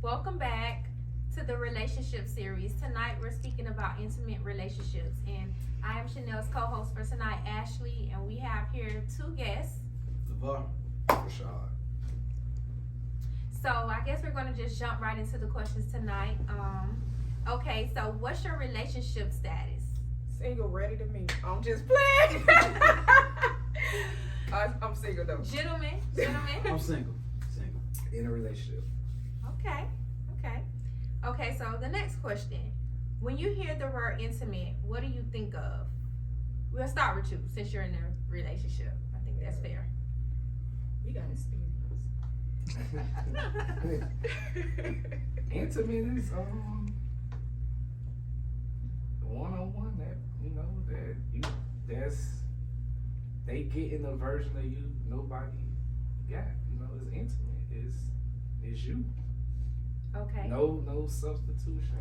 Welcome back to the relationship series. Tonight we're speaking about intimate relationships, and I am Chanel's co-host for tonight, Ashley, and we have here two guests. LeVar. Rashad. So I guess we're going to just jump right into the questions tonight. Okay, so what's your relationship status? Single, ready to meet. I'm just playing. I'm single though. Gentlemen. I'm single. In a relationship. Okay, so the next question. When you hear the word intimate, what do you think of? We'll start with you since you're in a relationship. I think that's fair. We got experience. Intimate is one-on-one that that's they getting a version of you nobody got. It's intimate. It's you. Okay. No substitution.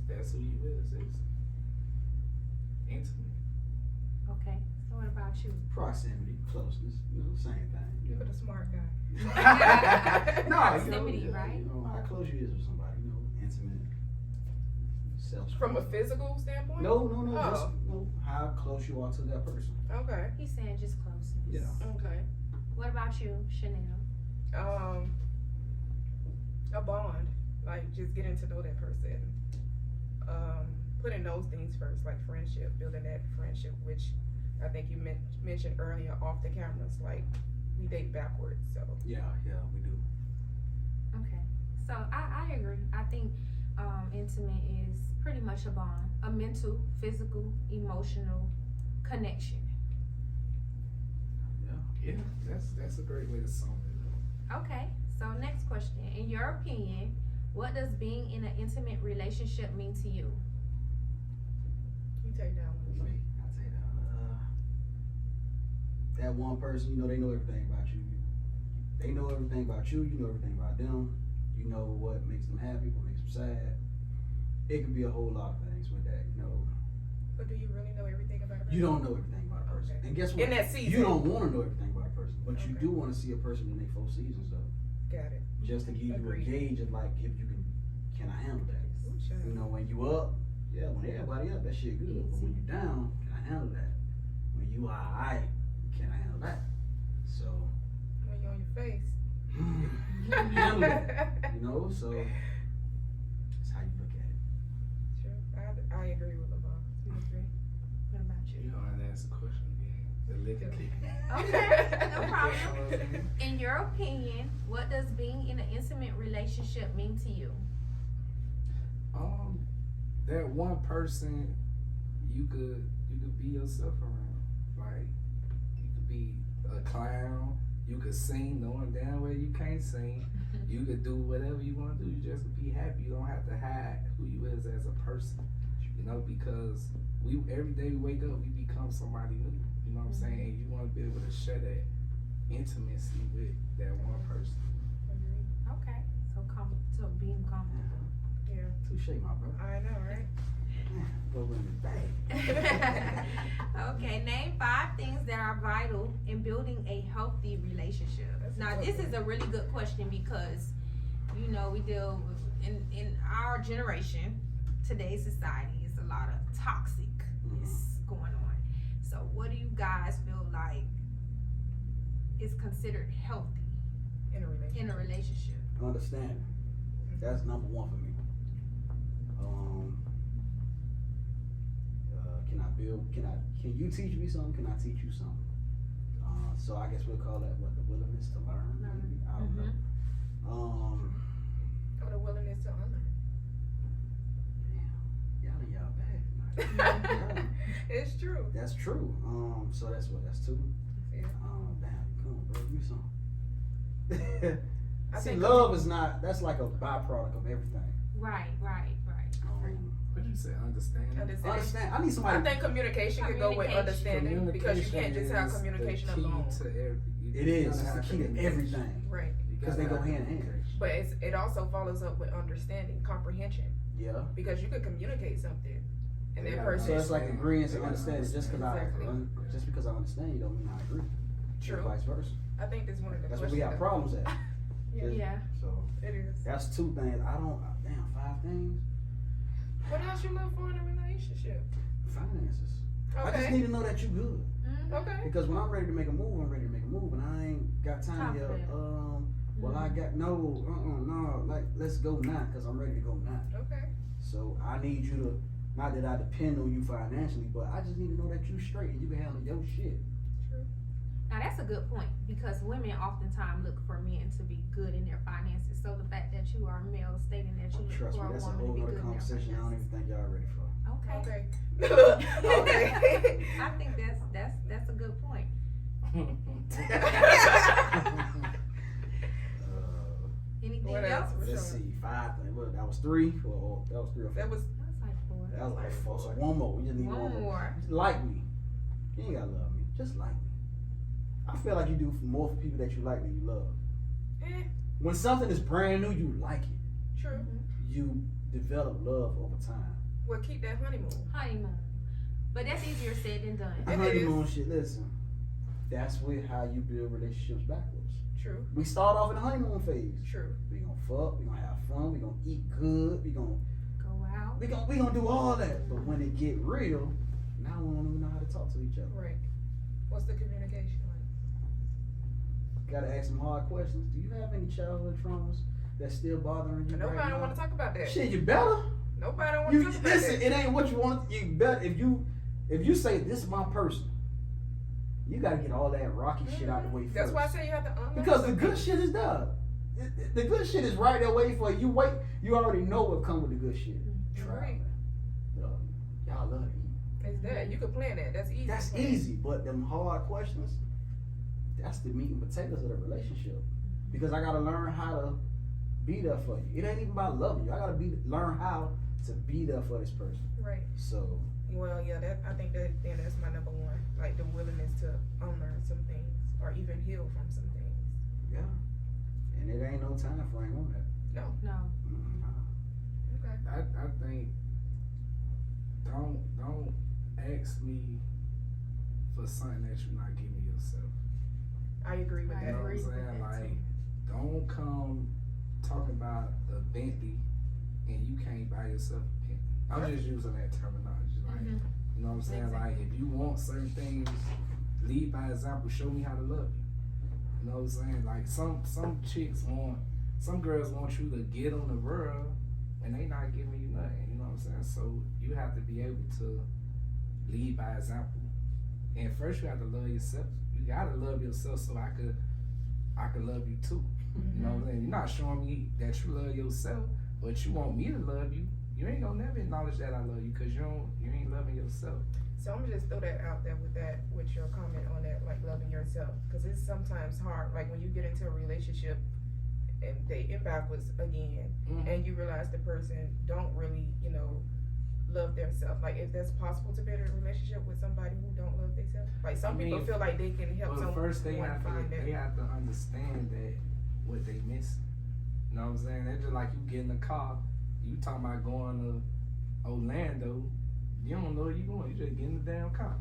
That's who you is. It's intimate. Okay. So what about you? Proximity, closeness, same thing. You're the smart guy. No, Proximity, right? How close you is with somebody, intimate, self. From a physical standpoint? No, Oh. just how close you are to that person. Okay. He's saying just closeness. Yeah. Okay. What about you, Chanel? A bond, like just getting to know that person. Putting those things first, like friendship, building that friendship, which I think you mentioned earlier off the cameras, like we date backwards, so. Yeah, we do. Okay. So I agree. I think intimate is pretty much a bond, a mental, physical, emotional connection. Yeah, that's a great way to sum it up. Okay. So next question. In your opinion, what does being in an intimate relationship mean to you? You take that one. Me, I say that one person, they know everything about you. They know everything about you. You know everything about them. You know what makes them happy, what makes them sad. It could be a whole lot of things with that, But do you really know everything about a person? You don't know everything about a person. Okay. And guess what? In that season. You don't want to know everything about a person. But you Okay. do want to see a person in their 4 seasons, though. Got it. Just to give you a Agreed. gauge of, like, if you can I handle that? Ooh, child. When you up, yeah, when everybody up, that shit good. But when you down, can I handle that? When you alright, can I handle that? So, When you're on your face. handle that. So that's how you look at it. Sure. I agree with LeVar. You agree? What about you? You know how to answer the question again. The liquor kicking. Okay, no problem. In your opinion, what does being in an intimate relationship mean to you? That one person you could be yourself around. Like you could be a clown, you could sing knowing damn well you can't sing. You could do whatever you want to do. You just be happy. You don't have to hide who you is as a person. Because every day we wake up we become somebody new. You know what I'm saying? And you want to be able to share that intimacy with that one person. Agreed. Okay, so being comfortable. Yeah. Touche, my brother. I know, right? Go in the bag. Okay, name 5 things that are vital in building a healthy relationship. That's a Now, good this one. is a really good question because, we deal with, in our generation, today's society, it's a lot of toxicness going on. So, what do you guys feel like is considered healthy In a relationship. in a relationship? Understanding. That's number 1 for me. Can you teach me something? Can I teach you something? So I guess we'll call that the willingness to learn. Maybe I don't know. Or the willingness to unlearn. Damn, y'all bad tonight. It's true. That's true. So that's 2. Yeah. Damn, come on, bro, give me something. I See, think love is not. That's like a byproduct of everything. Right. What you say? Understanding? Understand? I need somebody. I think communication could go with understanding because you can't just have communication is the key alone. to It is. It's the key to everything. Right. Because they go hand in hand. But it also follows up with understanding, comprehension. Yeah. Because you could communicate something, and that person. So it's like agreeing to understand. Just because Exactly. just because I understand you don't mean I agree. True. Or vice versa. I think that's one of the That's where we questions have problems at. Yeah. So It is. that's 2 things. Damn, 5 things. What else you look for in a relationship? Finances. I just Okay. need to know that you good. Mm-hmm. Okay. Because when I'm ready to make a move, I'm ready to make a move, and I ain't got time to Top of yell, that. well, I got no, like let's go now, cause I'm ready to go now. Okay. So I need you to, not that I depend on you financially, but I just need to know that you straight and you can handle your shit. Now that's a good point because women oftentimes look for men to be good in their finances. So the fact that you are a male stating that you look Trust me, for a that's a woman whole to be nother good in their conversation I don't finances. even think y'all ready for. Okay. Okay. Okay. I think that's a good point. Anything What else? else? Let's see, 5 things. Well, that was 3. Or that was 3 or 4. That was That was like 4. That was like like 4. So 4. 1 more. We just need 1 One more. more. Like me. You ain't gotta love me. Just like me. I feel like you do for more for people that you like than you love. When something is brand new, you like it. True. You develop love over time. Well, keep that honeymoon. Honeymoon. But that's easier said than done. The It honeymoon shit, listen. That's with how you build relationships backwards. True. We start off in the honeymoon phase. True. We gonna fuck, we gonna have fun, we gonna eat good, we gonna do all that. But when it get real, now we don't even know how to talk to each other. Right. What's the communication like? Gotta ask some hard questions. Do you have any childhood traumas that's still bothering you? Nobody right don't now? want to talk about that. Shit, you better. Nobody don't want to You talk about listen. that. It ain't what you want. You better if you say this is my person. You gotta get all that rocky shit out the way first. That's why I say you have to unlearn. Because the something. good shit is done. The good shit is right there waiting for you. Wait, you already know what comes with the good shit. Right. Traveling. Y'all love to eat. It's that. You can plan that. That's easy. That's to plan. easy, but them hard questions, that's the meat and potatoes of the relationship. Because I gotta learn how to be there for you. It ain't even about loving you. I gotta learn how to be there for this person. Right. So Well, yeah, I think that's my number 1. Like the willingness to unlearn some things or even heal from some things. yeah. And it ain't no time frame on that. No. Okay. I think don't ask me for something that you're not giving yourself. I agree with I You that. know what I'm agree with saying? that Like, too. don't come talking about the Bentley and you can't buy yourself a Bentley. I'm just using that terminology. Like, Mhm. you know what I'm saying? Exactly. Like, if you want certain things, lead by example. Show me how to love you. You know what I'm saying? Like, some girls want you to get on the world and they not giving you nothing. You know what I'm saying? So you have to be able to lead by example. And first you have to love yourself. You gotta love yourself so I could love you too. You know what I'm saying? You're not showing me that you love yourself, but you want me to love you. You ain't gonna never acknowledge that I love you because you ain't loving yourself. So I'm gonna just throw that out there with your comment on that, like loving yourself, because it's sometimes hard. Like when you get into a relationship and dating backwards again, Mhm. and you realize the person don't really, love themselves. Like if that's possible to be in a relationship with somebody who don't love themselves. Like some I mean, people feel like they can help Well, someone first they have find to understand that what they miss. You know what I'm saying? That's just like you get in the car, you talking about going to Orlando, you don't know where you going. You just get in the damn car.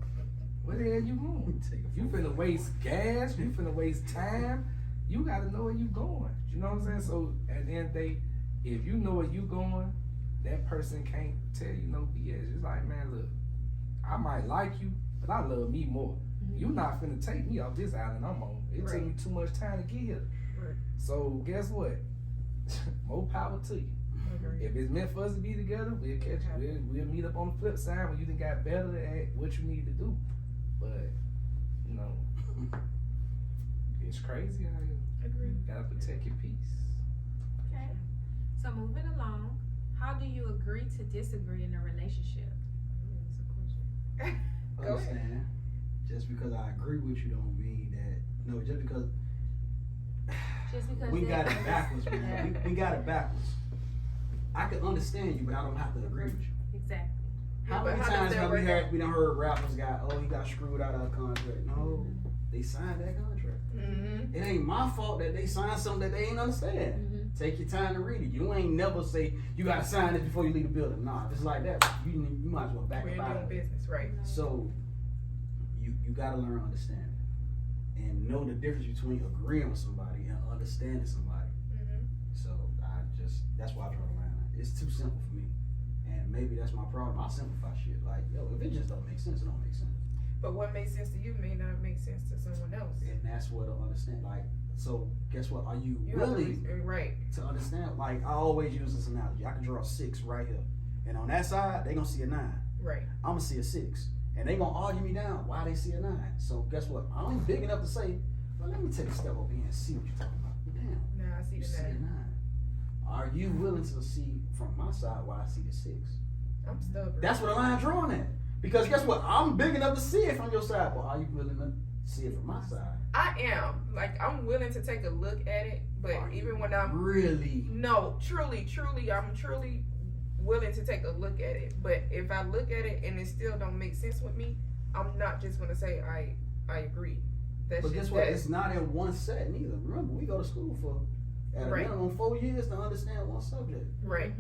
Where the hell you going? You finna waste gas. You finna waste time. You gotta know where you going. You know what I'm saying? So at the end of the day, if you know where you going, that person can't tell you no BS. It's like, man, look, I might like you, but I love me more. You not finna take me off this island I'm on. It took me too much time to get here. Right. So guess what? More power to you. Agreed. If it's meant for us to be together, we'll catch you. We'll meet up on the flip side when you done got better at what you need to do. But, you know, it's crazy out here. Agreed. You gotta protect your peace. Okay. So moving along, how do you agree to disagree in a relationship? Go ahead. Understand? Just because I agree with you don't mean that. No, just because Just because we they- got it backwards, man. We got it backwards. I can understand you, but I don't have to agree with you. Exactly. How But many how does times that have work out? we done heard rappers he got screwed out of a contract? No, they signed that contract. Mm-hmm. It ain't my fault that they signed something that they ain't understand. Mm-hmm. Take your time to read it. You ain't never say you gotta sign this before you leave the building. Nah, just like that. You might as well back We're up out doing of it. business, right? So you gotta learn understanding and know the difference between agreeing with somebody and understanding somebody. So that's why I draw the line. It's too simple for me, and maybe that's my problem. I simplify shit. Like, yo, if it just don't make sense, it don't make sense. But what makes sense to you may not make sense to someone else. And that's what I understand. Like, so guess what? Are you You have to willing right. to understand? Like, I always use this analogy. I can draw a 6 right here, and on that side, they gonna see a 9. Right. I'm gonna see a 6, and they gonna argue me down why they see a 9. So guess what? I'm big enough to say, well, let me take a step over here and see what you're talking about. Damn, Now I see you the see a 9. 9. Are you willing to see from my side why I see the 6? I'm stubborn. That's what the line drawn at. Because guess what? I'm big enough to see it from your side, but are you willing to see it from my side? I am. Like, I'm willing to take a look at it, but Are even you when I'm really, no, truly, I'm truly willing to take a look at it. But if I look at it and it still don't make sense with me, I'm not just gonna say I agree. That's but just guess what? that. It's not in one set neither. Remember, we go to school for at a Right. minimum 4 years to understand one subject. Right.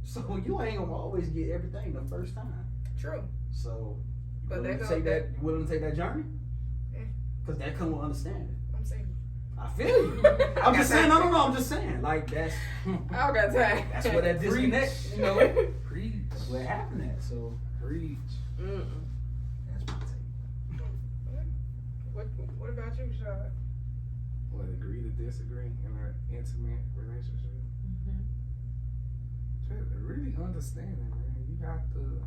So you ain't gonna always get everything the first time. True. So you But willing that to go- take that? You willing to take that journey? Eh. Because that come with understanding. I'm saying. I feel you. I'm just saying. No. I'm just saying. Like that's I don't got time. that's where that disconnect. You know, Preach. that's where it happened at. So Preach. Mm-mm. that's my take. What about you, Sean? What, agree to disagree in an intimate relationship? Just really understanding, man. You have to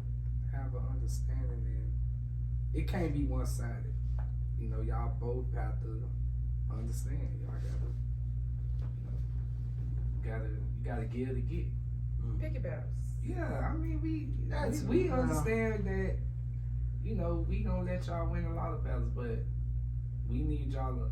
have an understanding, and it can't be one sided. You know, y'all both have to understand. Y'all gotta give to get. Picky battles. Yeah, I mean That's- we understand that. You know, we gonna let y'all win a lot of battles, but we need y'all to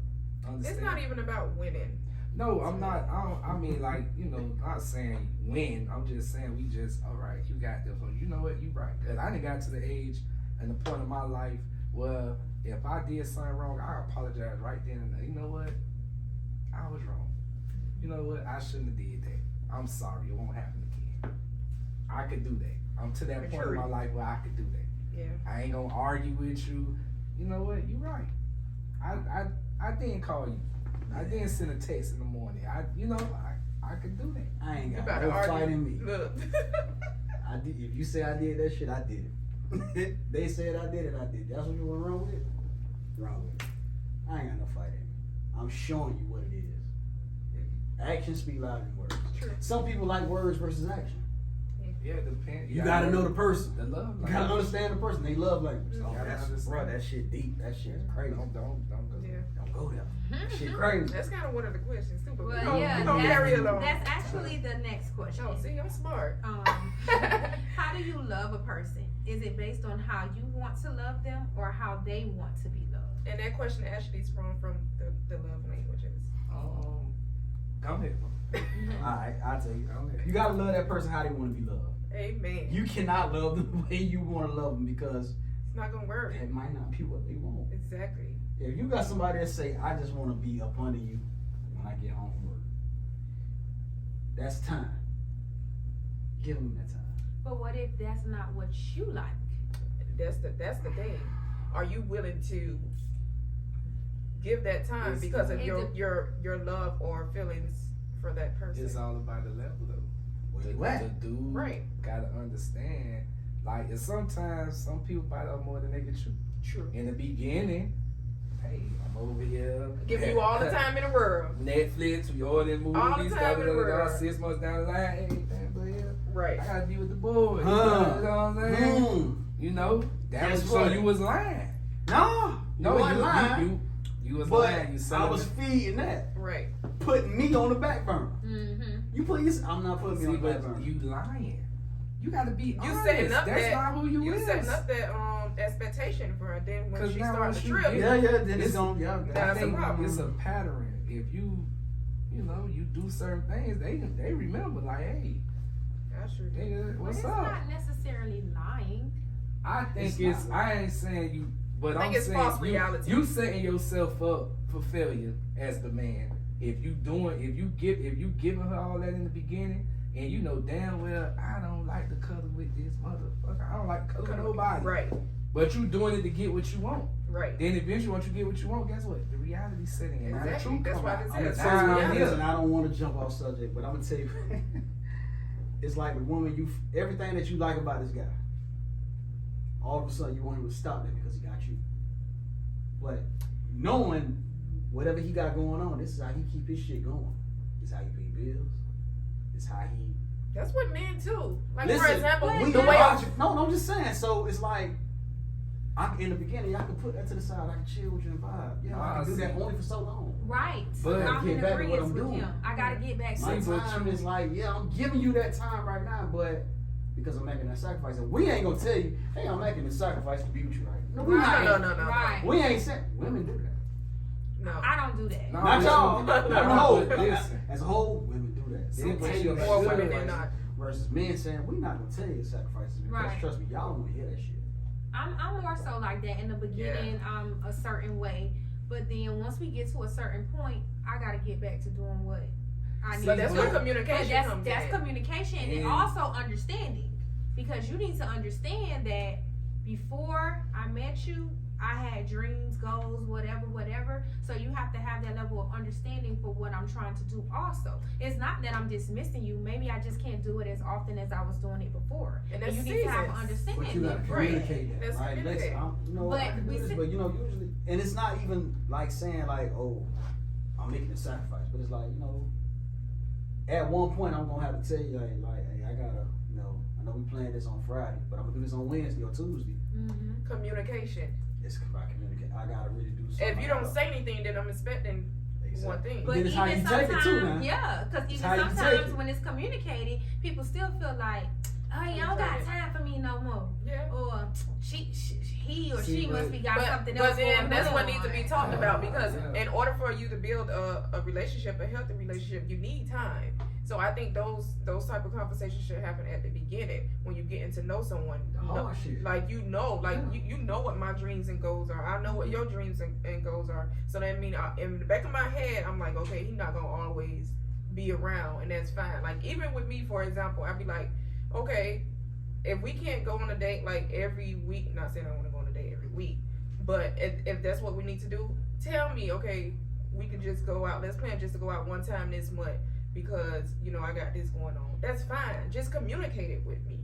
understand. It's not even about winning. No, I'm not. I mean, like, you know, not saying win. I'm just saying we just, all right, you got this one. You know what? You right. Because I done got to the age and the point of my life where if I did something wrong, I apologize right then and there. You know what? I was wrong. You know what? I shouldn't have did that. I'm sorry. It won't happen again. I could do that. I'm to that point in my life where I could do that. Yeah. I ain't gonna argue with you. You know what? You right. I didn't call you. I didn't send a text in the morning. I could do that. I ain't You got about to no argue. fight in me. Look. I did. If you say I did that shit, I did it. They said I did it. I did. That's what you want wrong with it. Wrong with it. I ain't got no fight in me. I'm showing you what it is. Actions speak louder than words. True. Some people like words versus action. Yeah, it depends. You gotta know the person. The love. You gotta understand the person. They love language. You Oh, gotta that's, understand. bro, that shit deep. That shit is crazy. Don't go. Yeah. Don't go there. That shit crazy. That's kind of one of the questions too. But we Well, don't, yeah, we don't carry it on. that's actually the next question. Oh, see, I'm smart. How do you love a person? Is it based on how you want to love them or how they want to be loved? And that question actually sprung from the love languages. Go ahead. Alright, I'll tell you. Go ahead. You gotta love that person how they wanna be loved. Amen. You cannot love them the way you wanna love them because It's not gonna work. that might not be what they want. Exactly. If you got somebody that say, I just wanna be up under you when I get home from work, that's time. Give them that time. But what if that's not what you like? That's the thing. Are you willing to give that time It's- because of It your love or feelings for that person? It's all about the level though. Where you at? The dude Right. gotta understand. Like, and sometimes some people bite off more than they can chew. True. In the beginning, hey, I'm over here. Give you all the time in the world. Netflix, we ordering movies, All the time in the world. 6 months down the line, hey, man, but yeah, Right. I gotta be with the boys. Huh. You know what I'm saying? Mm. You know, that Guess was so what? you was lying. No, No, wasn't lying, you was but lying. You I selling was feeding that, Right. putting me on the back burner. Mm-hmm. You put your, I'm not putting me See, on the back but burner. you lying. You gotta be honest. setting up That's that- not who you is. setting up that expectation for her. Then when 'Cause she now starts once the you trip, get- Yeah, then It's- it's on. Yeah, I That's a think problem. it's a pattern. If you know, you do certain things, they remember. Like, hey, I sure do. nigga, But what's it's up? not necessarily lying. I think It's it's. not. I ain't saying you, but I think I'm it's saying false reality. You setting yourself up for failure as the man. If you giving her all that in the beginning, and you know damn well I don't like to cuddle with this motherfucker. I don't like to cuddle with nobody. Right. But you doing it to get what you want. Right. Then eventually, once you get what you want, guess what? The reality setting in. Now the Exactly. truth That's come why out. this I'm is. gonna Now tell you I'm what it here. is, and I don't want to jump off subject, but I'm gonna tell you, it's like the woman everything that you like about this guy. All of a sudden, you want him to stop that because he got you. But knowing whatever he got going on, this is how he keep his shit going. This is how he pay bills. This is how he. That's what men too. Like for Listen, example, we the way I no, I'm just saying. So it's like, in the beginning, I can put that to the side. I can chill with you and vibe. Yeah, I can do that only for so long. Right. But I'm get in back to what agreement I'm with doing. him. I gotta get back My to See, but time you- is like, yeah, I'm giving you that time right now, but because I'm making that sacrifice, and we ain't gonna tell you, hey, I'm making the sacrifice to be with you right. No, we Right. not. No. Right. We ain't saying women do that. No. I don't do that. No, Not y'all. but- Not the whole. but listen. As a whole, women do that. Then Some what take you it got More to women do than is- not. versus men saying, we're not gonna tell you the sacrifices because Right. trust me, y'all don't want to hear that shit. I'm more so like that in the beginning. I'm a certain way, but then once we get to a certain point, I gotta get back to doing what I need. So that's to where do. communication But comes that's in. communication and And- also understanding, because you need to understand that before I met you, I had dreams, goals, whatever. So you have to have that level of understanding for what I'm trying to do also. It's not that I'm dismissing you. Maybe I just can't do it as often as I was doing it before. And And that's you need to have seasons. understanding. But you gotta Right. communicate that. Let's Like, communicate. listen, I But can do we this, sit- but usually, and it's not even like saying like, oh, I'm making a sacrifice, but it's like, at one point I'm gonna have to tell you like, hey, I gotta, I know we playing this on Friday, but I'm gonna do this on Wednesday or Tuesday. Mm-hmm. Communication. It's about communication. I gotta really do something. If you don't say anything, then I'm expecting one thing. But Then it's how even you take it sometimes, too, man. yeah, because It's even how you take sometimes it. when it's communicated, people still feel like, oh, you don't got time for me no more, Yeah. or he or See, she must be got But, something else but then going that's what on. needs to be talked about, because Yeah. in order for you to build a relationship, a healthy relationship, you need time. So I think those type of conversations should happen at the beginning when you getting to know someone. Oh shit. Like you know what my dreams and goals are. I know what your dreams and goals are. So that means in the back of my head, I'm like, okay, he's not gonna always be around, and that's fine. Like even with me, for example, I'd be like, okay, if we can't go on a date like every week, not saying I want to go on a date every week, but if that's what we need to do, tell me, okay, we can just go out. Let's plan just to go out one time this month because I got this going on. That's fine. Just communicate it with me.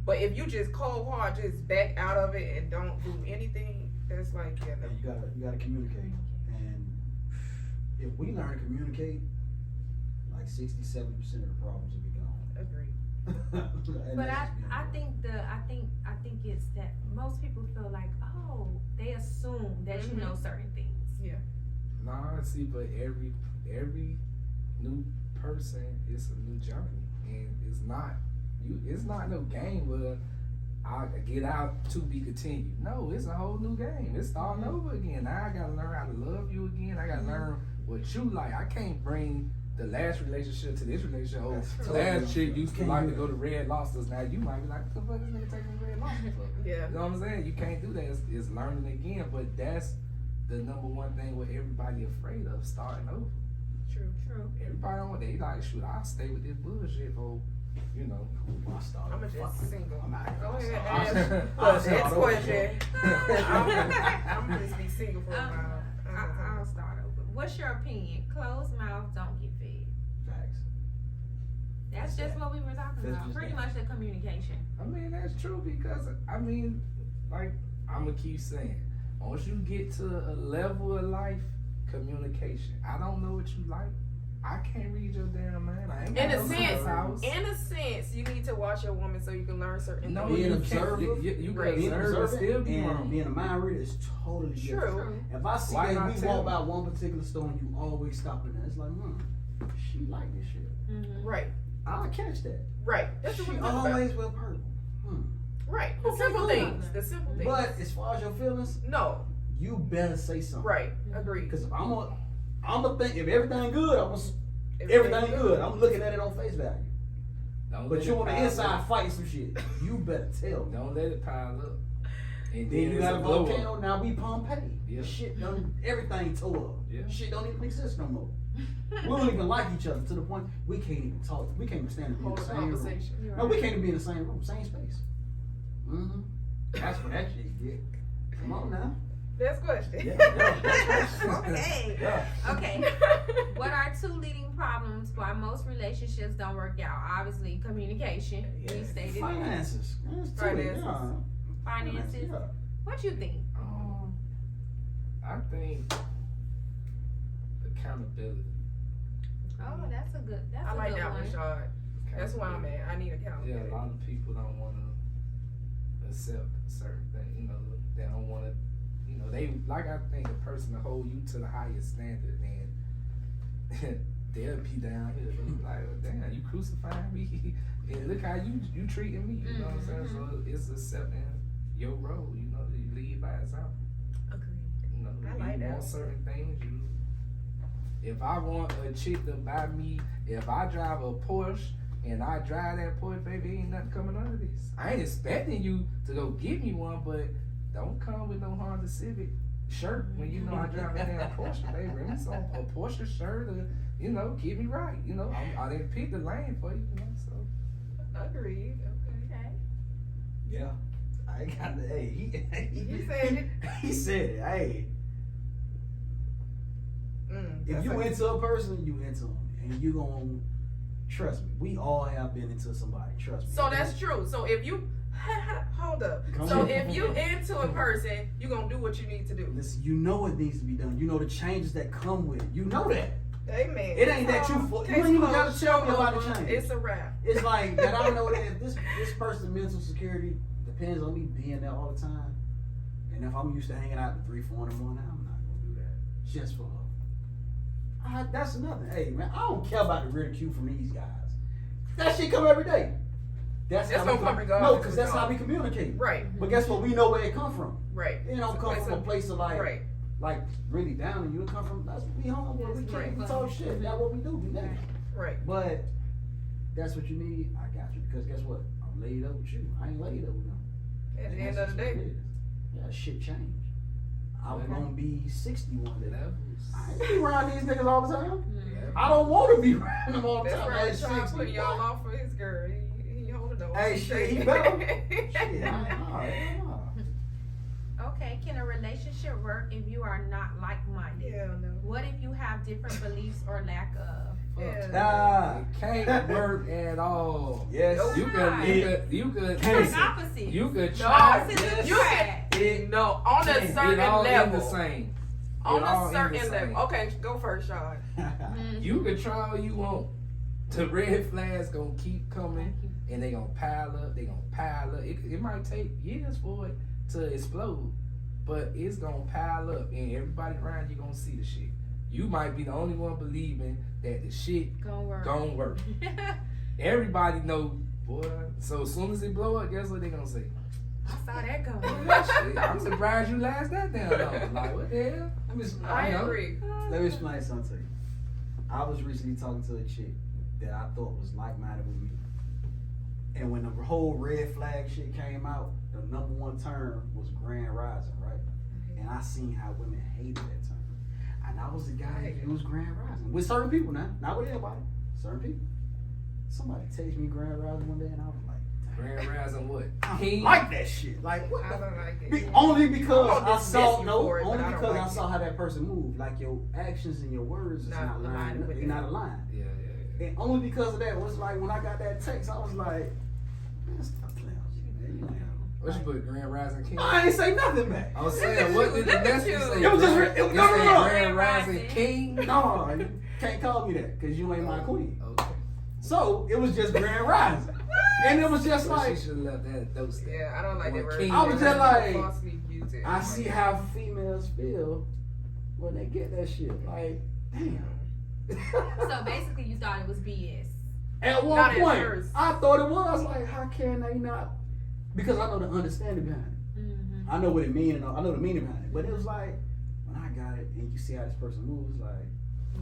But if you just cold hard, just back out of it and don't do anything, that's like, yeah, no. You gotta communicate. And if we learn to communicate, like 60-70% of the problems will be gone. Agreed. And But that's I just being think it's that most people feel like, oh, they assume that you know certain things. Nah, see, but every new person is a new journey, and it's not no game where I get out to be continued. No, it's a whole new game. It's starting over again. Now I gotta learn how to love you again. I gotta learn what you like. I can't bring the last relationship to this relationship. Oh, That's true. last chick used to Can't like do to go that. to Red Lobsters. Now you might be like, what the fuck is this nigga taking me to Red Lobster for? Yeah. You know what I'm saying? You can't do that. It's learning again, but that's the number one thing what everybody afraid of, starting over. True. Everybody on they like, shoot, I'll stay with this bullshit for, I started I'm just fucking- single. I'm out here. Go ahead, I'll ask. start- But I'll start next over. question. I'm just be single for a while. I'll start over. What's your opinion? Closed mouth don't get fed. Facts. That's just what we were talking That's about. just Pretty that. much the communication. I mean, that's true because, like, I'm going to keep saying, once you get to a level of life, communication. I don't know what you like. I can't read your damn mind. I ain't got In a no sense, house. you need to watch your woman so you can learn certain No, things. Being you observant, can't. You right. can Being observe and observant still be and wrong. being a mind reader is totally different. True. If I see Why that not we tell walk me? by one particular store and you always stop in there, it's like, she like this shit. Mm-hmm. Right. I'll catch that. Right. That's She what we're talking about. always wear purple. Right. The Okay, simple cool. things. The simple things. But as far as your feelings, no. you better say something. Right. Agreed. Because if I'm gonna think if everything good, everything good. I'm looking at it on face value. Don't But let you it on the pile inside up. fighting some shit. You better tell me. Don't let it pile up. And Then you it's got a blow up. volcano. Now we Pompeii. Yeah. Shit done. Everything tore up. Yeah. Shit don't even exist no more. We don't even like each other to the point we can't even talk. We can't even stand to be in Hold the a same room. conversation. No, we can't even be in the same room, same space. Mm-hmm. That's what that shit get. Come on now. Next question. Okay. Yeah. Okay. What are 2 leading problems why most relationships don't work out? Obviously, communication. We stated that. Finances. That's two, Finances. yeah. Finances. Yeah. What you think? I think accountability. Oh, that's a good. That's I a like good that one, one. Sean. That's where I'm at. I need Yeah, accountability. a lot of people don't want to accept certain things. You know, they don't want to. You know, they like. I think a person to hold you to the highest standard, and they'll be down here. They be like, well, damn, you crucifying me, and look how you treating me. You know what I'm saying? So it's accepting your role. You know, you lead by example. Agreed. You know, I you like that. want certain things. If I want a chick to buy me, if I drive a Porsche and I drive that Porsche, baby, ain't nothing coming out of this. I ain't expecting you to go get me one, but don't come with no Honda Civic shirt when you know I drive a damn Porsche, baby. Bring me some a Porsche shirt, or you know, keep me right. You know, I didn't pick the lane for you. You know, so Agreed. Okay. Okay. Yeah. I ain't got the. Hey, He said it. He said it. Hey, if That's you like- into a person, you into them, and you gonna trust me. We all have been into somebody. Trust me. So that's true. So if you hold up. Come So on. if you into a person, you gonna do what you need to do. Listen, you know what needs to be done. You know the changes that come with it. You know that. Amen. It ain't that you you ain't even gotta tell me about the change. It's a wrap. It's like that. I know that if this person's mental security depends on me being there all the time, and if I'm used to hanging out at 3, 4 in the morning, I'm not gonna do that just for her. That's nothing. Hey man, I don't care about the ridicule from these guys. That shit come every day. That's It's how gonna we come regardless. No, because that's how we communicate. Right. But guess what? We know where it come from. Right. It don't come from a place of Right. like really down, and you it come from. That's we home where we That's can't right. talk shit. That's what we do. We niggas. Right. But that's what you need. I got you. Because guess what? I'm laid up with you. I ain't laid up with them. At the And end that's of the just what day. it is. Yeah, shit changed. I'm Okay. gonna be 60 one day. levels. I ain't be around these niggas all the time. Mm. I don't want to be around them all the That's time. right. At Sean 60. putting y'all off for his girl. He holding on. Hey, shit, he better. Shit, I ain't know. Okay. Can a relationship work if you are not like-minded? Hell no. What if you have different beliefs or lack of? Yeah. Ah. It can't work at all. Yes. Nope. You could Can't. It's opposite. you could No, try. Opposite you attract. No, on a It certain It all in level. the same. On It all a in the certain same. level. Okay, go first, Sean. Mhm. You can try all you want. The red flags gonna keep coming, and they gonna pile up. They gonna pile up. It might take years for it to explode, but it's gonna pile up, and everybody around you gonna see the shit. You might be the only one believing that the shit Gonna work. gonna work. Everybody know, boy. So as soon as it blow up, guess what they gonna say? I saw that coming. Shit, I'm surprised you last that damn long. Like what the hell? I know. agree. Let me explain something to you. I was recently talking to a chick that I thought was like-minded with me. And when the whole red flag shit came out, the #1 term was Grand Rising, right? And I seen how women hated that term. And I was the guy that used Grand Rising. With certain people now. Not with everybody. Certain people. Somebody texted me Grand Rising one day and I was like, Grand Rising what? I King? don't like that shit. Like, what I the don't like Be- it. only because I'm gonna I saw dismiss you for it, but only I don't because like I saw it. how that person moved. Like your actions and your words is Not not aligned aligned. with They're it. not aligned. Yeah, yeah, And only because of that was like when I got that text, I was like, man, stop playing with me, man. You ain't What you put? Grand Rising King? I ain't say nothing back. I was saying, what did the Look at message you. say? It was just Grand- it was- it no, said no, no. Grand Rising King. No, you can't call me that because you ain't my queen. Okay. So it was just Grand Rising, and it was just So like she should have left that those. Yeah, I don't like that One word. king. I was just like- Falsely use it. I see how females feel when they get that shit. Like, damn. So basically, you thought it was BS. At one Not at point, first. I thought it was like, how can they not? Because I know the understanding behind it. Mm-hmm. I know what it means, and I know the meaning behind it. But it was like, when I got it, and you see how this person moves, like,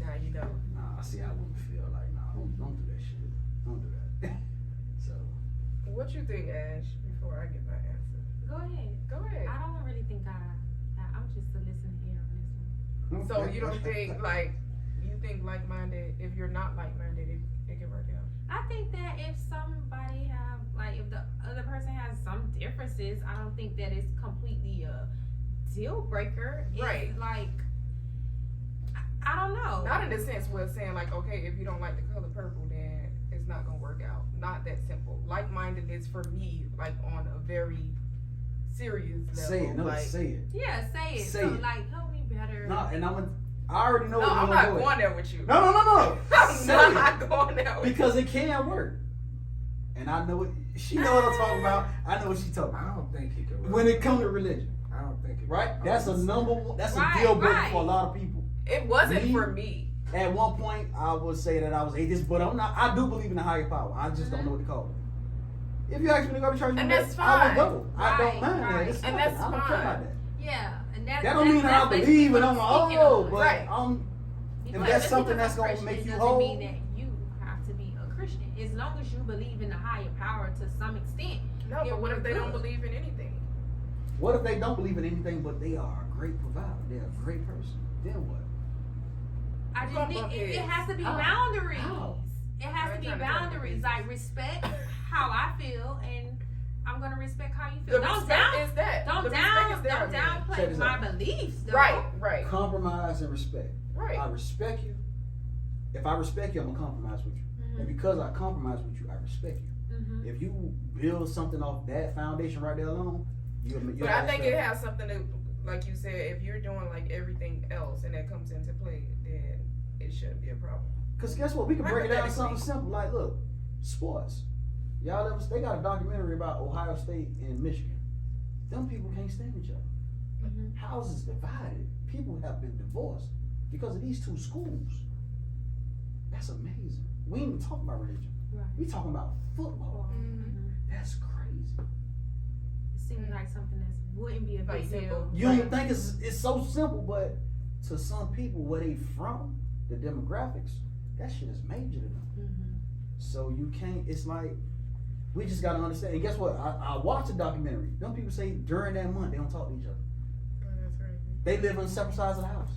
Nah, you don't. nah, I see how women feel. Like, nah, don't do that shit. Don't do that. So, What you think, Ash? Before I get my answer. Go ahead. Go ahead. I don't really think I'm just a listening ear on this one. So you don't think you think like-minded? If you're not like-minded, it can work out. I think that if somebody have if the other person has some differences, I don't think that it's completely a deal breaker. It's Right. like, I don't know. Not in the sense where it's saying like, okay, if you don't like the color purple, then it's not gonna work out. Not that simple. Like-mindedness for me, like on a very serious level. Say it. No, like, say it. Yeah, say it. Say so, it. like, help me better. No, and I already know No, where I'm you're not going. going there with you. No. I'm Say not it. going there with you. Because it can work. And I know it. She know what I'm talking about. I know what she's talking I about. don't think it can work. When it comes to religion, I don't think it right? can. That's a number one. That's Right, a deal breaker right. for a lot of people. It wasn't Me? for me. At one point, I would say that I was atheist, but I'm not. I do believe in a higher power. I just don't know what to call it. If you ask me to go to church, And today, that's I fine. would go. I don't Right, mind that. right. It's And fine. that's I don't care about fine. that. Yeah, and That don't mean that I that's believe basically and I'm what like, speaking oh, on. but Right. If Because that's just something because that's I'm gonna Christian make you doesn't whole. mean that you have to be a Christian. As long as you believe in the higher power to some extent. No, Yeah, but what if we're they don't good. believe in anything? What if they don't believe in anything, but they are a great provider? They're a great person. Then what? I just Bump think up it heads. has to be How? boundaries. How? It has I to ain't be trying to tell you boundaries. business. Like respect how I feel, and I'm gonna respect how you feel. The Don't respect down, is that. don't The down, respect is there, don't man. Check downplay this my out. beliefs. Though. Right. Compromise and respect. Right. I respect you. If I respect you, I'm gonna compromise with you. And because I compromise with you, I respect you. Mm-hmm. If you build something off that foundation right there alone, you're But I think it has something to, like you said, if you're doing like everything else and that comes into play, then it shouldn't be a problem. Because guess what? We can break it down to something Hypothetically. simple. Like, look, sports. Y'all ever? They got a documentary about Ohio State and Michigan. Them people can't stand each other. Mhm. Houses divided. People have been divorced because of these two schools. That's amazing. We ain't even talking about religion. Right. We talking about football. Mhm. That's crazy. It seems like something that wouldn't be a Like big simple. deal. You don't think it's so simple, but to some people where they from, the demographics, that shit is major to them. Mm-hmm. So you can't. It's like we just gotta understand. And guess what? I watched a documentary. Them people say during that month they don't talk to each other. Oh, that's right. They live on separate sides of the house.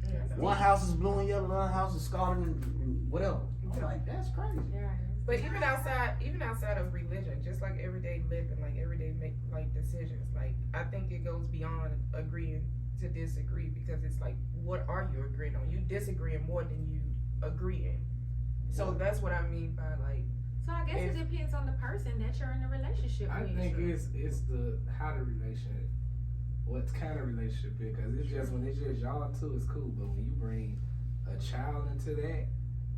Yeah, One house is blue and yellow, another house is scarlet and whatever. I'm like, that's crazy. Yeah. But even outside of religion, just like everyday living, like everyday make like decisions, like I think it goes beyond agreeing to disagree because it's like, what are you agreeing on? You disagreeing more than you agreeing. So that's what I mean by like, So I guess it depends on the person that you're in a relationship I with. think it's the how the relationship, what kind of relationship, because it's just when it's just y'all two, it's cool, but when you bring a child into that,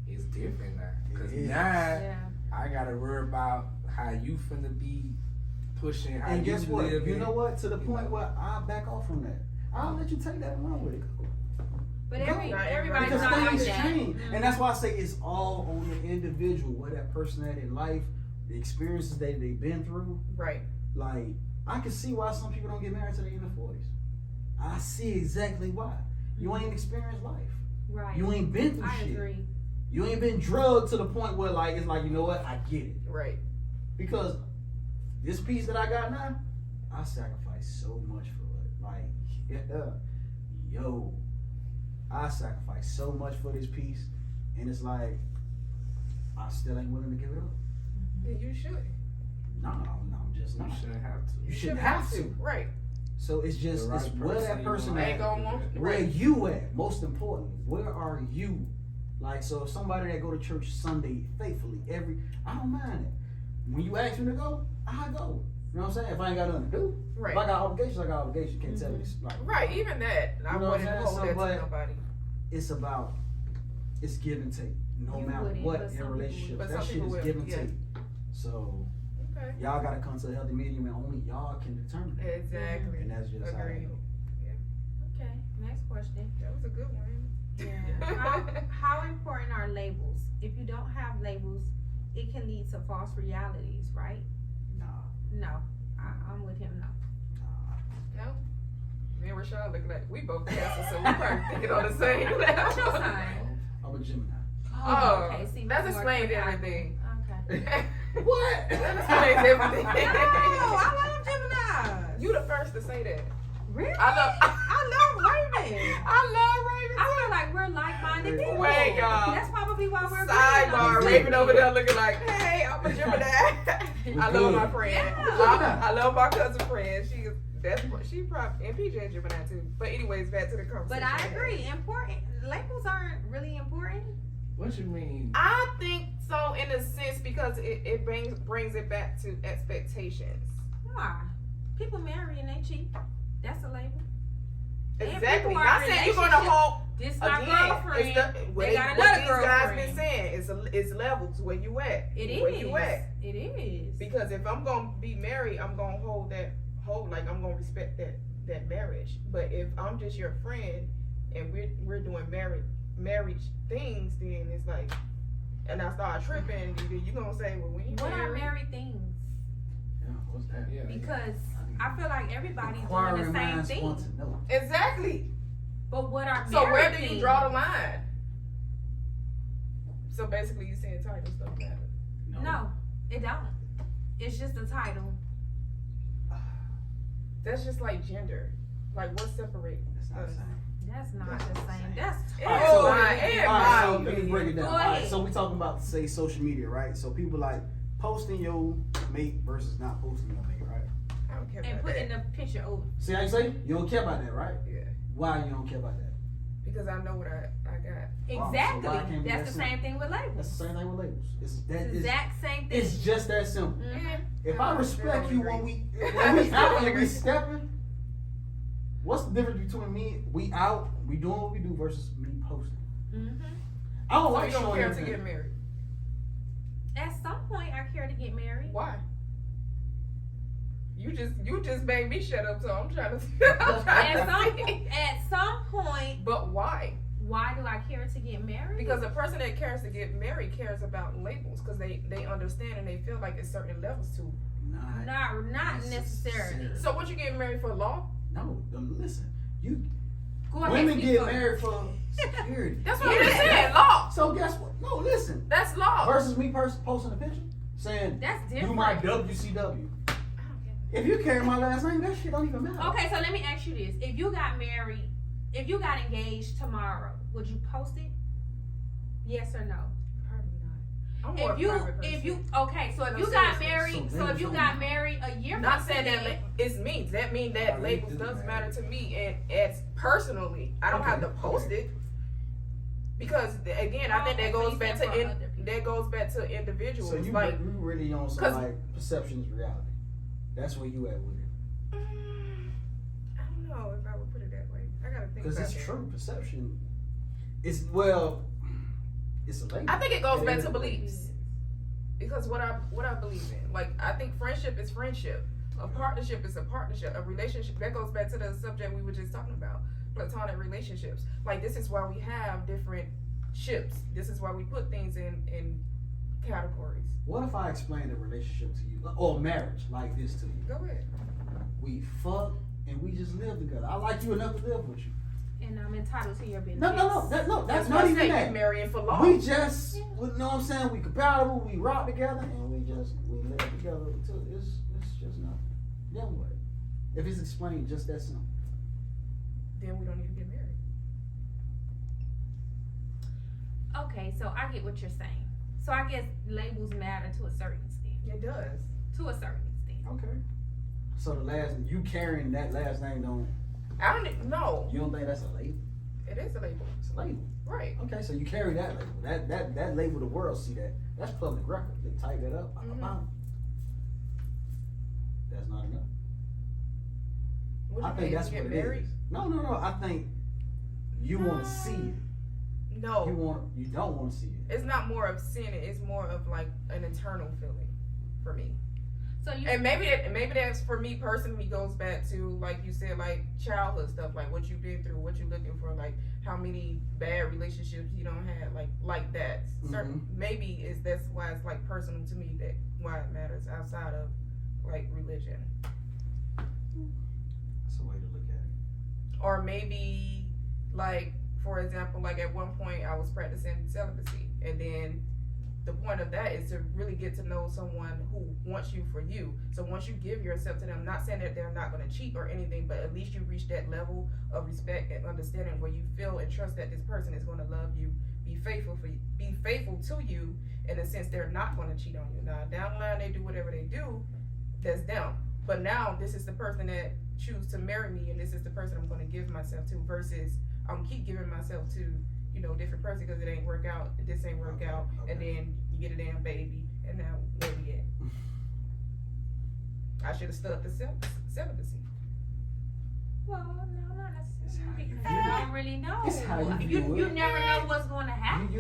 it's different now. Because It is. now Yeah. I gotta worry about how you finna be pushing, how And you guess what? live You in. know what? To the You point know? where I back off from that. I'll let you take that and run with it. Go. But Go. everybody's Because not like things that. change. Mhm. And that's why I say it's all on the individual, where that person at in life, the experiences they've been through. right. Like, I can see why some people don't get married till they're in their 40s. I see exactly why. You ain't experienced life. Right. You ain't been through I shit. agree. You ain't been drugged to the point where, like, it's like, you know what? I get it. Right. Because this piece that I got now, I sacrificed so much for it. Like, I sacrificed so much for this piece, and it's like, I still ain't willing to give it up. Then you should. No, I'm just You not. shouldn't have to. You shouldn't have to. Right. So it's just, The right it's where that you person want. Ain't at. gonna want. Where Right. you at? Most importantly, where are you? Like, so if somebody that go to church Sunday faithfully I don't mind it. When you ask me to go, I go. You know what I'm saying? If I ain't got nothing to do, Right. if I got obligations, I got obligations. Can't tell me this. Like, Right. Even that, I You know what wouldn't I'm saying? hold So, that but- to nobody. It's about, it's give and take. No You matter wouldn't, what but in some people relationships, would. But that some shit people is will, give and yeah. take. So Okay. y'all gotta come to a healthy medium, and only y'all can determine it. Exactly. And that's just how it Agreed. goes. Okay. Next question. That was a good one. Yeah. How important are labels? If you don't have labels, it can lead to false realities, right? Nah, No. I'm with him. No. nah. No. Me and Rashad look like we both cancer, so we probably thinking on the same What's your level. sign? I'm a Gemini. Oh, okay. See, that more explains compatible. everything. Okay. What? That explains everything. No, I love Gemini. You the first to say that. Really? I love Raven. I feel like we're like-minded people. Wait, y'all. That's probably why we're Sidebar, good. Raven over there looking like, hey, I'm a Gemini. I love my Good. friend. Yeah. I love my cousin friend. She probably and PJ and Gemini too. But anyways, back to the conversation. But I agree. Important labels aren't really important. What you mean? I think so in a sense because it brings it back to expectations. Why? People marry and they cheat. That's a label. And Exactly. people are Not in saying you're gonna relationship. hold This my again. girlfriend. It's the, They got what another these guys been girlfriend. saying it's levels where you at. It Where is. you at? It is. Because if I'm gonna be married, I'm gonna like I'm gonna respect that marriage. But if I'm just your friend and we're doing marriage things, then it's like, and I start tripping, then you gonna say, well, when you What are married, married things? Yeah, what's that? Yeah. Because I feel like everybody's doing Inquiring the same minds thing. want to know. exactly. But what are So married where do things? you draw the line? So basically, you saying titles don't matter. No, it don't. It's just a title. That's just like gender. Like what separates That's not the us? same. That's not That's the not the same. same. That's Alright, totally so I different. am. Alright, so my let me break it down. Go Alright, ahead. so we talking about say social media, right? So people like posting your mate versus not posting your mate, right? I don't care And about putting that. the picture over. See how you say? You don't care about that, right? Yeah, Why you don't care about that? because I know what I got. Wow, so Exactly. why can't it be That's that the same thing with That's labels. the same thing with labels. It's that It's the it's, exact same thing. it's just that simple. Mhm. If I I respect don't you agree. when we I out don't and we agree. stepping, what's the difference between me, we out, we doing what we do versus me posting? Mhm. I don't So like you don't showing care to everything. get married? At some point, I care to get married. Why? You just made me shut up, so I'm trying to. At some point, But why? why do I care to get married? Because a person that cares to get married cares about labels, because they understand and they feel like it's certain levels to. not necessarily. So what you getting married for? Law? No, listen. You Go ahead. women speak get first. married for security. That's what Yeah. I'm saying. Law. So guess what? No, listen. That's law. Versus me posting a picture saying That's you different. my WCW. If you carry my last name, that shit don't even matter. Okay, so let me ask you this: if you got married, if you got engaged tomorrow, would you post it? Yes or no? Probably not. I'm more If you, private person. if you, okay, so if No, you got seriously. married, So so if you labels got don't married a year Not from saying that today, it's me. That mean that I labels really do does matter. matter to me, and as personally, I don't have to Okay, post okay. it because again, I think that Oh, so goes you back said to for other people. that goes back to individuals. So you like, you really on some 'cause- like perception is reality. That's where you at with it. I don't know if I would put it that way. I gotta think Because about it's that. true. Perception. It's a label. I think it goes At the back end to of the day. beliefs because what I believe in. Like I think friendship is friendship. A partnership is a partnership. A relationship that goes back to the subject we were just talking about, platonic relationships. Like this is why we have different ships. This is why we put things in categories. What if I explained a relationship to you or marriage like this to you? Go ahead. We fuck and we just live together. I like you enough to live with you. and I'm entitled to your benefits. No. That's why not I even say that. you marrying for law. We just, you know what I'm saying? We compatible. We rock together, and we live together. Till it's just nothing. Then what? If it's explained just that simple. Then we don't need to get married. Okay, so I get what you're saying. So I guess labels matter to a certain extent. It does. To a certain extent. Okay. So the last you carrying that last name don't I don't know. you don't think that's a label? It is a label, It's a label. right? Okay, so you carry that label. That label the world see that. That's public record. They type that up. Mhm. That's not enough. What I you think mean, that's you what get it married? is. No. I think you want to see it. No. You don't want to see it. It's not more of sin. It's more of like an internal feeling for me. So you And maybe that's for me personally goes back to like you said, like childhood stuff, like what you've been through, what you're looking for, like how many bad relationships you don't have, like that. Certain maybe that's why it's like personal to me, that why it matters outside of like religion. That's a way to look at it. Or maybe like for example, like at one point I was practicing celibacy, and then the point of that is to really get to know someone who wants you for you. So once you give yourself to them, not saying that they're not going to cheat or anything, but at least you reach that level of respect and understanding where you feel and trust that this person is going to love you, be faithful to you, in a sense they're not going to cheat on you. Now down the line they do whatever whatever they do, that's them. But now this is the person that choose to marry me, and this is the person I'm going to give myself to. Versus I'm keep giving myself to, you know, different person because it ain't work out. This ain't work out, and then you get a damn baby, and now where we at? I should have stuck to celibacy. Well, no, not necessarily. you Because you don't really know. It's how you view You it. never know what's going to happen.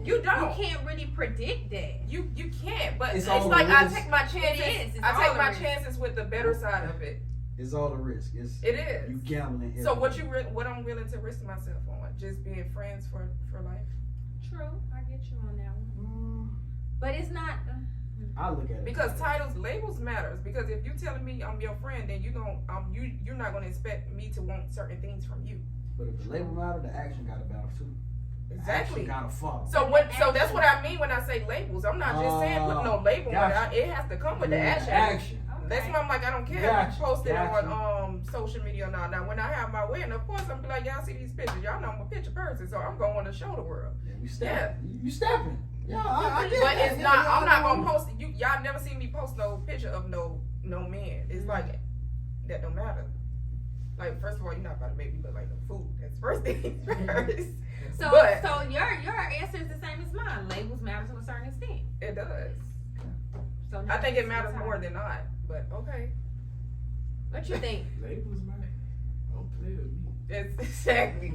You don't. You can't really predict that. You can't, but It's it's, all like the I risk. take my chances. It is. It's I all take the my risk. chances with the better side of it. It's all the risk. It's It is. you gambling. So what I'm willing to risk myself on? Just being friends for life. True, I get you on that one. Mm, But it's not. I look at it Because titles, labels matters. Because if you telling me I'm your friend, then you're not gonna expect me to want certain things from you. But if the label matter, the action got to battle too. The Exactly. action got to follow. So that's what I mean when I say labels. I'm not just saying put no label on Gotcha. it. It has to come with the Yeah, action. Okay. That's why I'm like, I don't care Gotcha, if you post it gotcha. on social media or not. Now, when I have my wedding, of course, I'm be like, y'all see these pictures. Y'all know I'm a picture person, so I'm going to show the world. Yeah, we stepping. You stepping. Yeah, I get But that. it's Yeah, not. yeah, I'm not gonna yeah. post it. Y'all never see me post no picture of no man. It's like that don't matter. Like, first of all, you're not about to make me look like no food. That's first thing first. So, But- so your answer is the same as mine. Labels matter to a certain extent. It does. So I think it matters more than not. But okay, What you think? Labels, man. Don't play with me. it's exactly.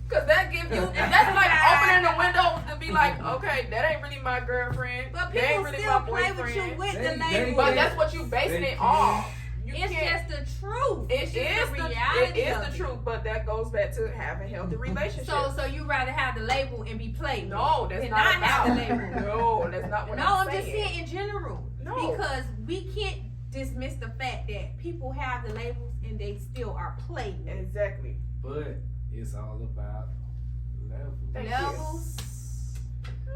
Cause that gives you, that's like opening the window to be like, okay, that ain't really my girlfriend. But that ain't people really still my play boyfriend. with you with They- the they- label. But that's what you basing They it can. off. You It's can't. just the truth. It It's is just the reality. it is of the it. truth, but that goes back to having healthy relationships. So you rather have the label and be played? no, that's than not have the about. label. No, that's not what No, I'm I'm just saying. saying in general. No. Because we can't dismiss the fact that people have the labels and they still are played with. Exactly. But it's all about levels. Thank you. Levels?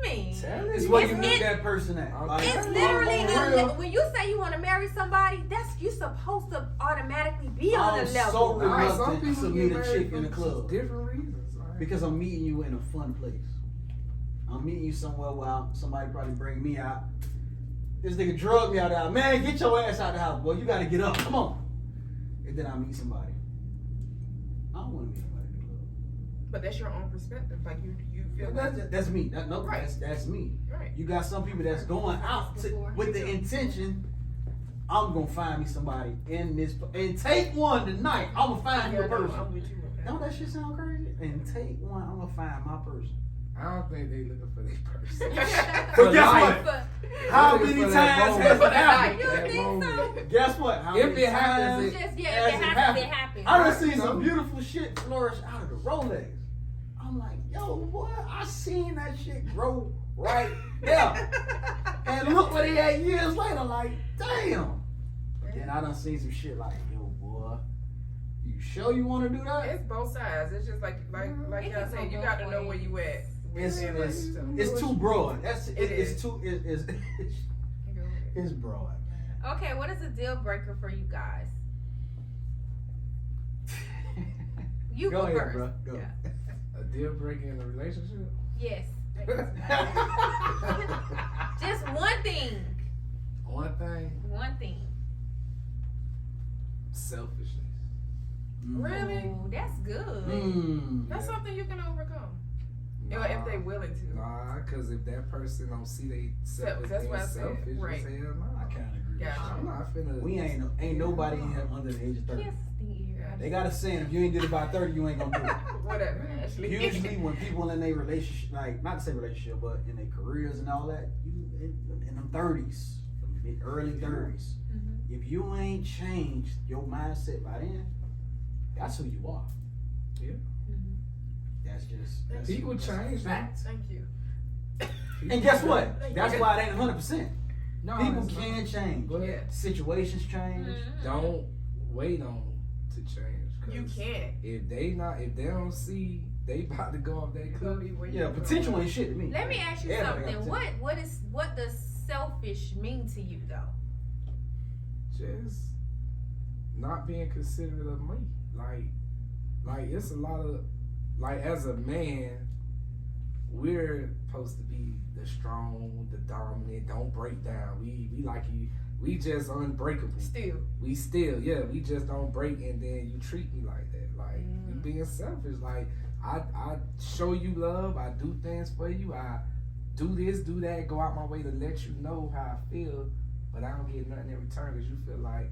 Man. It's where you It's- meet it- that person at. Like, It's on literally real, when you say you want to marry somebody, that's you supposed to automatically be on I'm the level. so Nah, reluctant some people to get meet a married chick for in the club. different reasons. Like, Because I'm meeting you in a fun place. I'm meeting you somewhere where somebody probably bring me out. This nigga drug me out of the house. Man, get your ass out of the house, boy. You gotta get up. Come on. And then I meet somebody. I don't want to meet somebody in the club. But that's your own perspective. Like you feel That's me. No, Right. that's me. right. You got some people that's going out with the intention, I'm gonna find me somebody in this, and take one tonight. I'm gonna find you Yeah, a no, person. I'm with you with that. Don't that shit sound crazy? And take one, I'm gonna find my person. I don't think they looking for their person. But guess life. what? But How Looking many for that times moment. has For it that happened? you That think so? moment. Guess what? How If many it happens, times it- Just has yeah, if it happens, it happens. I done Right. seen So- some beautiful shit flourish out of the Rolex. I'm like, yo, boy, I seen that shit grow right there. And look what he had years later, like, damn. But then I done seen some shit like, yo, boy, you sure you want to do that? It's both sides. It's just like It y'all can said, go you got to both know where ways. you at. It's too broad. It's is. too it's broad. Okay, what is a deal breaker for you guys? You Go go, ahead, first. bro. Go. Yeah. A deal breaker in a relationship? Yes. Just one thing. One thing, One thing. selfishness. Really? Ooh, that's good. That's Yeah. something you can overcome. If they willing to. Nah, because if that person don't see they self as That's being what I said, selfish, right. just hell nah. I kind of agree. Yeah. I'm not finna. We ain't nobody in here under the age of 30. Kiss the ear. They got a saying, if you ain't did it by 30, you ain't gonna do it. Whatever, Ashley. Usually when people in their relationship, like not to say relationship, but in their careers and all that, you in them 30s, early 30s, Mhm. if you ain't changed your mindset by then, that's who you are. Mhm. That's People change, man. Facts. Thank you. And guess what? That's why it ain't 100%. No, People it's not. can change. But Yeah. Situations change. Mhm. don't wait on to change. 'cause You can't. If they don't see they about to go off that You cliff. gonna be where you Yeah, going. potential ain't shit to me. Let me ask you Everybody got something. potential. What does selfish mean to you though? Just not being considerate of me. Like it's a lot of like as a man, we're supposed to be the strong, the dominant. Don't break down. We like you. We just unbreakable. Still. We just don't break, and then you treat me like that. Like you being selfish. Like I show you love. I do things for you. I do this, do that. Go out my way to let you know how I feel, but I don't get nothing in return because you feel like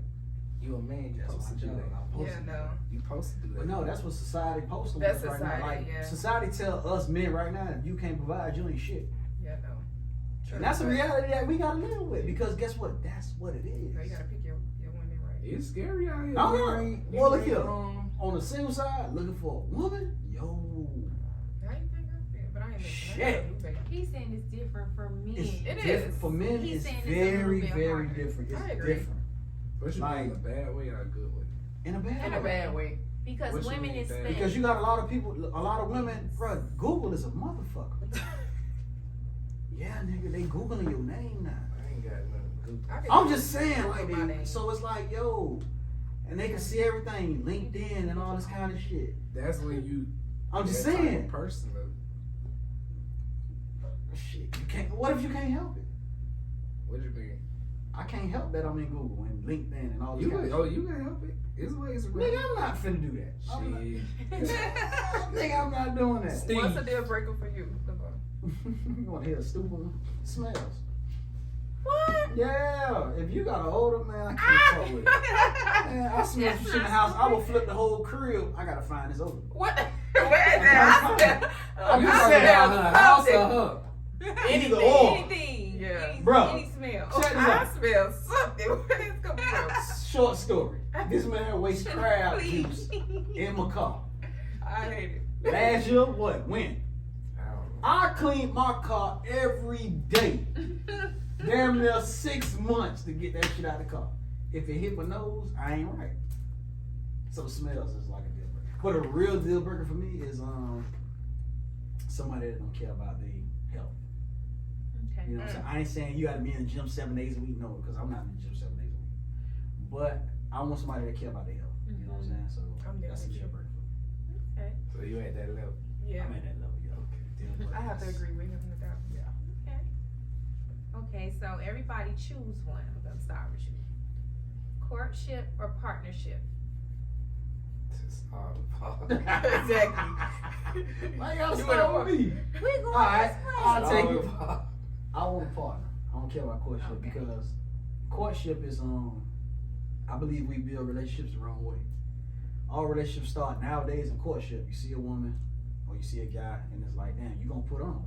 you a man. You supposed to do that. Yeah, no. You supposed to do that. But no, that's what society posting That's right society, now. Like yeah. society tell us men right now, if you can't provide, you ain't shit. Yeah, no. And that's a reality that we gotta live with because guess what? That's what it is. So you gotta pick your women right. It's scary out here. Oh, You yeah. ain't- Well, look you here. ain't, On the single side, looking for a woman, yo, I ain't think I feel, but I ain't Shit. He's saying it's different for men. it's It different. is. For men, He's it's saying it's a little very, bit very harder. different. It's I agree. different. What you Like- mean, in a bad way or a good way? In a bad In a way. bad way. Because What you women mean, expect. babe? Because you got a lot of people, a lot of women, bro, Google is a motherfucker. Yeah, nigga, they Googling your name now. I ain't got nothing to do. I'm just saying, like, My name. so it's like, yo, and they can see everything, LinkedIn and all this kind of shit. That's when you. I'm just that type of saying, person. shit, you can't. What if you can't help it? What you mean? I can't help that I'm in Google and LinkedIn and all this You kind can, of oh, shit. you can help it. It's ways around. Nigga, I'm not finna do that. I'm not- Shit. Nigga, I'm not doing that. Steve. What's a deal breaker for you? You want to hear stupid smells? What? Yeah, if you got an older man, I can't fuck with it. Man, I smell some shit in the house. I will flip the whole crib. I gotta find this odor. What? Where is that? I'm just I saying, smell her house or something. her. Either or. Anything. Yeah. Any, Bruh, any smell. check this I out. smell something. Where is it coming from? Short story. This man wastes crab Please. juice in my car. I hate it. Last year, what? When? I don't know. I clean my car every day. Damn near 6 months to get that shit out of the car. If it hit my nose, I ain't right. So smells is like a deal breaker. But a real deal breaker for me is somebody that don't care about their health. Okay. You know what I'm saying? I ain't saying you gotta be in the gym 7 days a week, no, because I'm not in the gym 7 days a week. But I want somebody that care about their health. You know what I'm saying? So I'm there that's a with deal you. breaker for me. Okay. So you at that level. Yeah. I'm at that level, yeah. Okay. Deal breaker. I have to agree with him with that. Okay. Okay, so everybody choose one. I'm gonna start with you. Courtship or partnership? It's all about. Exactly. Why y'all You start wanna- with me? We going Alright, this way. I'll It's take all it. about- I want a partner. I don't care about courtship Okay. because courtship is I believe we build relationships the wrong way. All relationships start nowadays in courtship. You see a woman or you see a guy and it's like, damn, you gonna put on.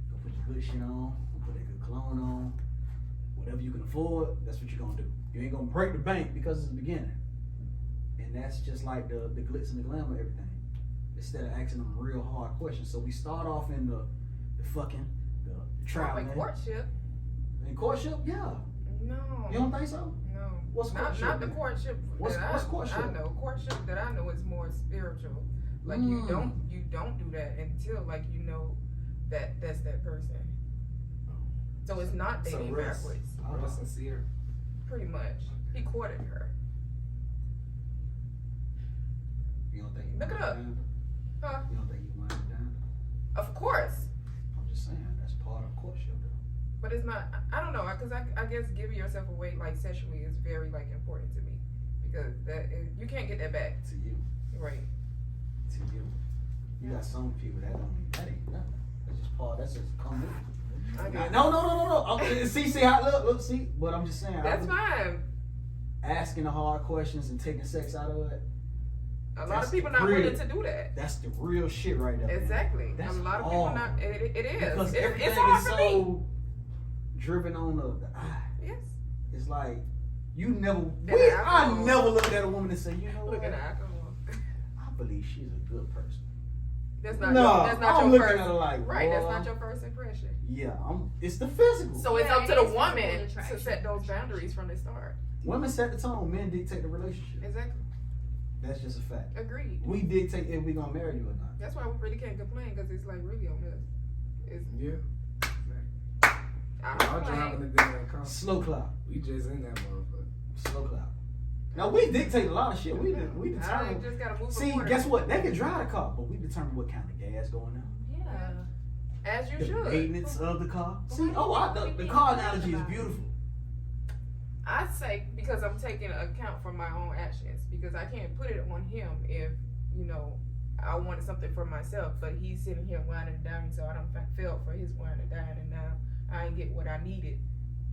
You gonna put your good shit on, you put that good cologne on. Whatever you can afford, that's what you're gonna do. You ain't gonna break the bank because it's the beginning. And that's just like the glitz and the glamour of everything. Instead of asking them real hard questions. So we start off in the fucking, the traveling. Like courtship? In courtship, yeah. No. You don't think so? No. What's not, courtship not the then? courtship. What's that courtship? I know courtship that I know is more spiritual. Like you don't do that until like you know that that's that person. So it's not So dating Russ- backwards. Real sincere. Pretty much. He courted her. You don't think you Look it wind up. down? Huh? You don't think you wind down? Of course. I'm just saying, that's part of courtship though. But it's not. I don't know, cause I guess giving yourself away like sexually is very like important to me because you can't get that back. To you. Right. To you. You got some people that ain't nothing. That's just part, that's just come with it. I guess. No. See how, look, see, but I'm just saying. That's fine. Asking the hard questions and taking sex out of it, A lot That's of people the not real- willing to do that. that's the real shit right there. man. Exactly. That's a lot of people hard. not. It is. Because everything It's hard is for me. so driven on the eye. Yes. It's like you never. That I alcohol. never look at a woman and say, you know Look what? at the alcohol. I believe she's a good person. That's not. No, your, that's not I'm your looking first. at her like, Right. That's boy, not your first impression. Yeah, it's the physical. So it's Yeah, up to it the is physical woman attraction. to set those boundaries from the start. Women set the tone, men dictate the relationship. Exactly. That's just a fact. Agreed. We dictate if we gonna marry you or not. That's why we really can't complain because it's like really on us. It's. Yeah. I Y'all don't driving complain. the damn car. Slow clap. We just in that motherfucker. Slow clap. Now we dictate a lot of shit. We I determine. just gotta move. See, forward. guess what? They can drive the car, but we determine what kind of gas going on. Yeah. As you The should. maintenance of the car. But See, why do you the think car it's analogy is about it? beautiful. I say because I'm taking account for my own actions because I can't put it on him if I wanted something for myself, but he's sitting here whining and dining, so I don't feel for his whining and dining, and now I ain't get what I needed.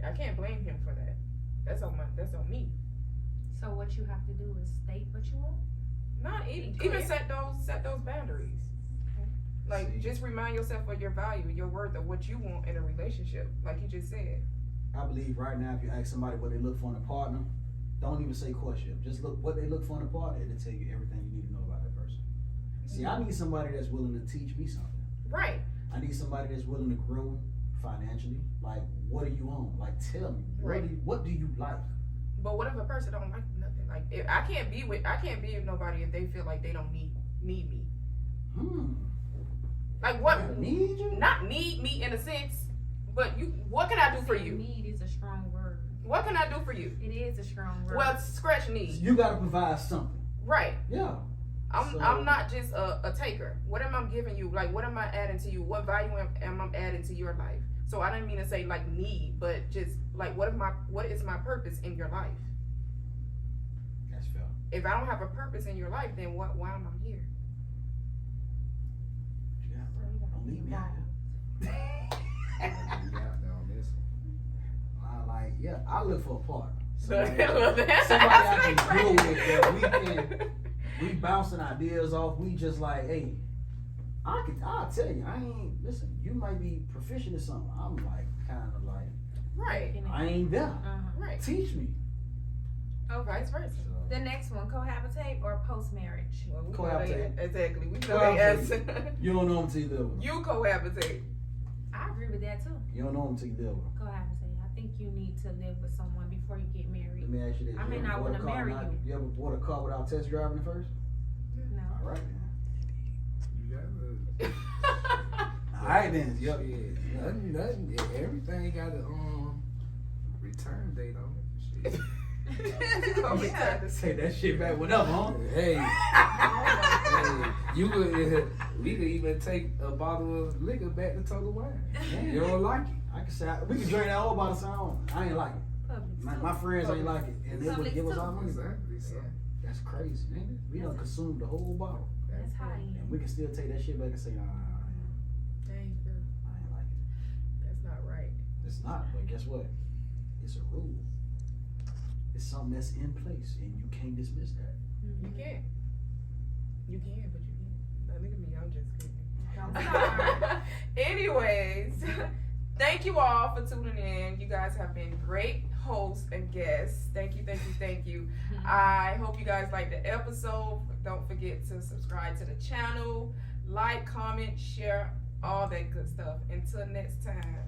I can't blame him for that. That's on me. So what you have to do is state what you want. Not Be even clear. set those boundaries. Like See. just remind yourself of your value, your worth, of what you want in a relationship. Like you just said. I believe right now, if you ask somebody what they look for in a partner, don't even say courtship. Just look what they look for in a partner, it'll tell you everything you need to know about that person. See, I need somebody that's willing to teach me something. Right. I need somebody that's willing to grow financially. Like, what are you on? Like, tell me, Right. what do you like? But what if a person don't like nothing? Like if I can't be with nobody if they feel like they don't need me. Like what? I need you? Not need me in a sense, but what can I do for you? Need is a strong word. What can I do for you? It is a strong word. Well, scratch need. You gotta provide something. Right. Yeah. So- I'm not just a taker. What am I giving you? Like what am I adding to you? What value am I adding to your life? So I didn't mean to say like need, but just like what is my purpose in your life? That's fair. If I don't have a purpose in your life, then why am I here? Yeah, So bro. you gotta Don't be leave me out involved. here. You got there on this one. I look for a partner. Somebody I Somebody I can grow with. We bouncing ideas off. We just like, hey, I'll tell you, listen, you might be proficient in something. I'm like, kind of like, Right. I ain't there. Uh-huh. Right. Teach me. Okay. Vice versa. The next one, cohabitate or post-marriage? Well, we know Cohabitate. they- Exactly. We know they Cohabitate. answer. You don't know them till you live with them. You cohabitate. I agree with that too. You don't know them till you live with them. Cohabitate. I think you need to live with someone before you get married. Let me ask you this. I may You ever not bought a wanna car marry not- you. You ever bought a car without test driving it first? No. All right then. You got All right then. Yep. yeah, nothing. Yeah, everything got a return date on it. Shit. Yeah. Take that shit back whenever, huh? Hey, hey, we could even take a bottle of liquor back to Total Wine. You don't like it? I can say we can drink that whole bottle sound. I ain't like it. Public My friends ain't like it, and they would Public give us too. our money. Exactly. So. That's crazy, ain't it? We done consumed the whole bottle, That's how you. and we can still take that shit back and say, nah, There you go. I ain't like it. That's not right. It's not, but guess what? It's a rule. It's something that's in place, and you can't dismiss that. You can. You can, but you can't. Now look at me. I'm just kidding. Don't start. Anyways, thank you all for tuning in. You guys have been great hosts and guests. Thank you. I hope you guys liked the episode. Don't forget to subscribe to the channel, like, comment, share, all that good stuff. Until next time.